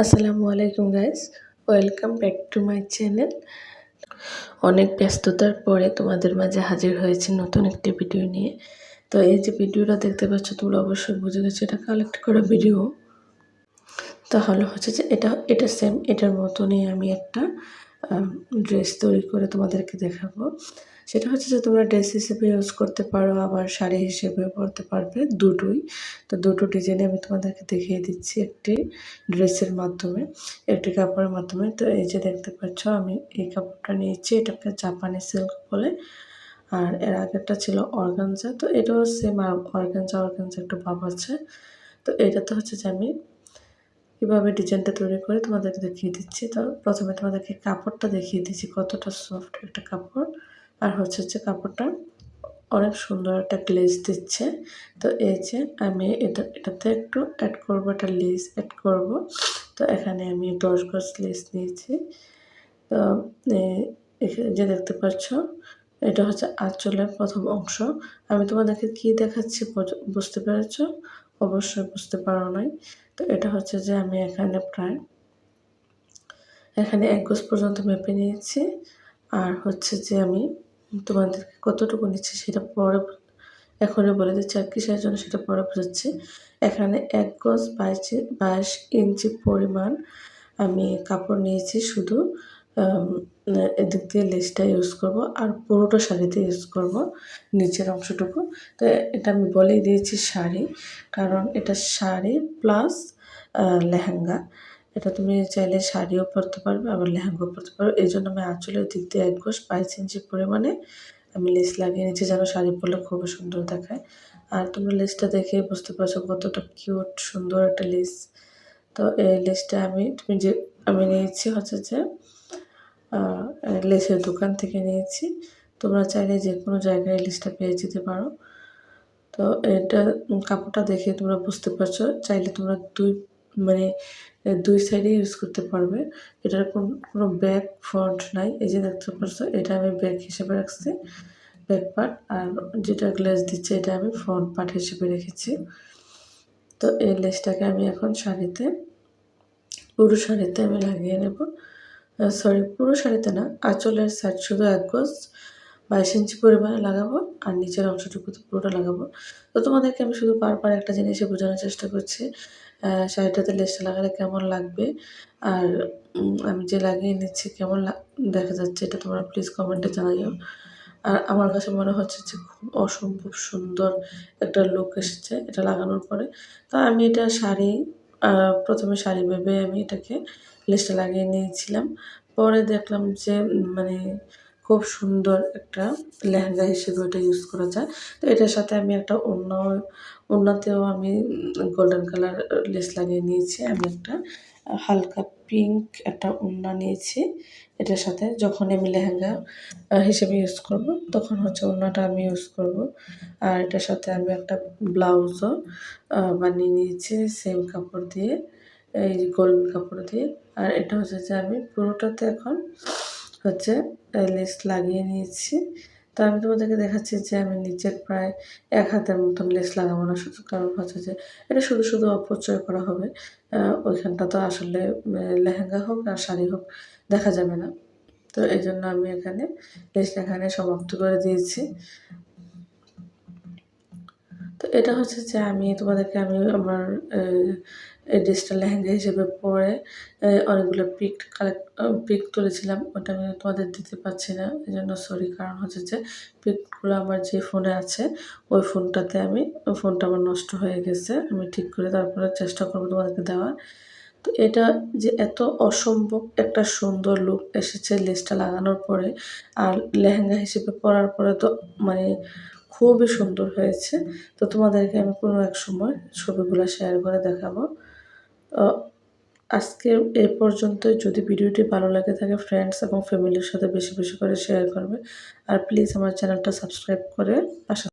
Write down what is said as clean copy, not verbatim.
আসসালামু আলাইকুম guys, welcome back to my channel. অনেক ব্যস্ততার পরে তোমাদের মাঝে হাজির হয়েছি নতুন একটি ভিডিও নিয়ে। তো এই যে ভিডিওটা দেখতে পাচ্ছ তোমরা অবশ্যই বুঝে গেছো এটা কালেক্ট করা ভিডিও। তাহলে হচ্ছে যে এটা সেম এটার মতনই আমি একটা ড্রেস তৈরি করে তোমাদেরকে দেখাবো। সেটা হচ্ছে যে তোমরা ড্রেস হিসেবে ইউজ করতে পারো, আবার শাড়ি হিসেবে পরতে পারবে, দুটোই। তো দুটো ডিজাইনে আমি তোমাদেরকে দেখিয়ে দিচ্ছি একটি ড্রেসের মাধ্যমে, একটি কাপড়ের মাধ্যমে। তো এই যে দেখতে পাচ্ছ আমি এই কাপড়টা নিয়েছি, এটাকে জাপানি সিল্ক বলে। আর এর আগেরটা ছিল অর্গানজা। তো এটাও সেম অর্গানজা একটা ভাব আছে। তো এটাতে হচ্ছে যে আমি কীভাবে ডিজাইনটা তৈরি করে তোমাদেরকে দেখিয়ে দিচ্ছি। তো প্রথমে তোমাদেরকে কাপড়টা দেখিয়ে দিচ্ছি কতটা সফট একটা কাপড়। আর হচ্ছে যে কাপড়টা অনেক সুন্দর একটা গ্লেজ দিচ্ছে। তো এই যে আমি এটাতে একটু অ্যাড করবো, একটা লেস অ্যাড করব। তো এখানে আমি 10 গজ লেস নিয়েছি। তো এখানে যে দেখতে পাচ্ছ এটা হচ্ছে আঁচলের প্রথম অংশ। আমি তোমাদেরকে কি দেখাচ্ছি বুঝতে পেরেছ? অবশ্যই বুঝতে পারো নাই। তো এটা হচ্ছে যে আমি এখানে 1 গজ পর্যন্ত মেপে নিয়েছি। আর হচ্ছে যে আমি তোমাদেরকে কতটুকু নিচ্ছি সেটা পরে এখনই বলে দিচ্ছি, আর কিসের জন্য সেটা পরে বোঝাচ্ছি। এখানে 1 গজ 22 ইঞ্চি পরিমাণ আমি কাপড় নিয়েছি। শুধু এদিক দিয়ে লেসটা ইউজ করব, আর পুরোটা শাড়িতে ইউজ করব নিচের অংশটুকু। তো এটা আমি বলেই দিয়েছি শাড়ি, কারণ এটা শাড়ি প্লাস লেহেঙ্গা। এটা তুমি চাইলে শাড়িও পরতে পারবে, আবার লেহেঙ্গাও পরতে পারবে। এই জন্য আমি আঁচলের দিক দিয়ে 1 গজ 22 ইঞ্চি পরিমাণে আমি লেস লাগিয়ে নিচ্ছি, যেন শাড়ি পরলে খুবই সুন্দর দেখায়। আর তোমরা লেসটা দেখে বুঝতে পারছো কতটা কিউট সুন্দর একটা লেস। তো এই লেসটা আমি নিয়েছি হচ্ছে যে লেসের দোকান থেকে নিয়েছি। তোমরা চাইলে যে কোনো জায়গায় লেসটা পেয়ে যেতে পারো। তো এটা কাপড়টা দেখে তোমরা বুঝতে পারছো, চাইলে তোমরা দুই সাইডে ইউজ করতে পারবে। এটার কোনো ব্যাক ফ্রন্ট নাই। এই যে দেখতে পাচ্ছ এটা আমি ব্যাক হিসেবে রাখছি, ব্যাক পার্ট। আর যেটা গ্লেজ দিচ্ছে এটা আমি ফ্রন্ট পার্ট হিসেবে রেখেছি। তো এই লেসটাকে আমি এখন পুরো শাড়িতে আমি লাগিয়ে নেব। পুরো শাড়িতে না, আঁচলের সাইড শুধু 1 গজ 22 ইঞ্চি পরিমাণে লাগাবো, আর নিচের অংশটুকুতে পুরোটা লাগাবো। তো তোমাদেরকে আমি শুধু বারবার একটা জিনিসই বোঝানোর চেষ্টা করছি, শাড়িটাতে লেসটা লাগালে কেমন লাগবে, আর আমি যে লাগিয়ে নিচ্ছি কেমন দেখা যাচ্ছে এটা তোমরা প্লিজ কমেন্টে জানাইও। আর আমার কাছে মনে হচ্ছে যে খুব অসম্ভব সুন্দর একটা লুক এসেছে এটা লাগানোর পরে। তো আমি এটা প্রথমে শাড়ি ভেবে আমি এটাকে লেসটা লাগিয়ে নিয়েছিলাম। পরে দেখলাম যে খুব সুন্দর একটা লেহেঙ্গা হিসেবে ওটা ইউজ করা যায়। তো এটার সাথে আমি একটা ওড়নাতেও আমি গোল্ডেন কালার লেস লাগিয়ে নিয়েছি। আমি একটা হালকা পিঙ্ক একটা ওড়না নিয়েছি। এটার সাথে যখন আমি লেহেঙ্গা হিসেবে ইউজ করব, তখন হচ্ছে ওড়নাটা আমি ইউজ করব। আর এটার সাথে আমি একটা ব্লাউজও বানিয়ে নিয়েছি সেম কাপড় দিয়ে, এই গোল্ডেন কাপড় দিয়ে। আর এটা হচ্ছে যে আমি পুরোটাতে এখন হচ্ছে লেস লাগিয়ে নিয়েছি। তো আমি তোমাদেরকে দেখাচ্ছি যে আমি নিচের প্রায় 1 হাতের মতন লেস লাগাবো না, কারণ হচ্ছে যে এটা শুধু অপচয় করা হবে। ওইখানটা তো আসলে লেহেঙ্গা হোক আর শাড়ি হোক দেখা যাবে না। তো এই জন্য আমি লেসটা এখানে সমাপ্ত করে দিয়েছি। তো এটা হচ্ছে যে আমি আমার এই ড্রেসটা লেহেঙ্গা হিসেবে পরে অনেকগুলো পিক তুলেছিলাম। ওটা আমি তোমাদের দিতে পারছি না, এই জন্য সরি। কারণ হচ্ছে যে পিকগুলো আমার যে ফোনে আছে ওই ফোনটা আমার নষ্ট হয়ে গেছে। আমি ঠিক করে তারপরে চেষ্টা করবো তোমাদেরকে দেওয়ার। তো এটা যে এত অসম্ভব একটা সুন্দর লুক এসেছে লেসটা লাগানোর পরে, আর লেহেঙ্গা হিসেবে পরার পরে তো খুবই সুন্দর হয়েছে। তো তোমাদেরকে আমি কোনো এক সময় ছবিগুলো শেয়ার করে দেখাবো। তো আজকে এ পর্যন্তই। যদি ভিডিওটি ভালো লাগে থাকে ফ্রেন্ডস এবং ফ্যামিলির সাথে বেশি করে শেয়ার করবে। আর প্লিজ আমার চ্যানেলটা সাবস্ক্রাইব করে পাশে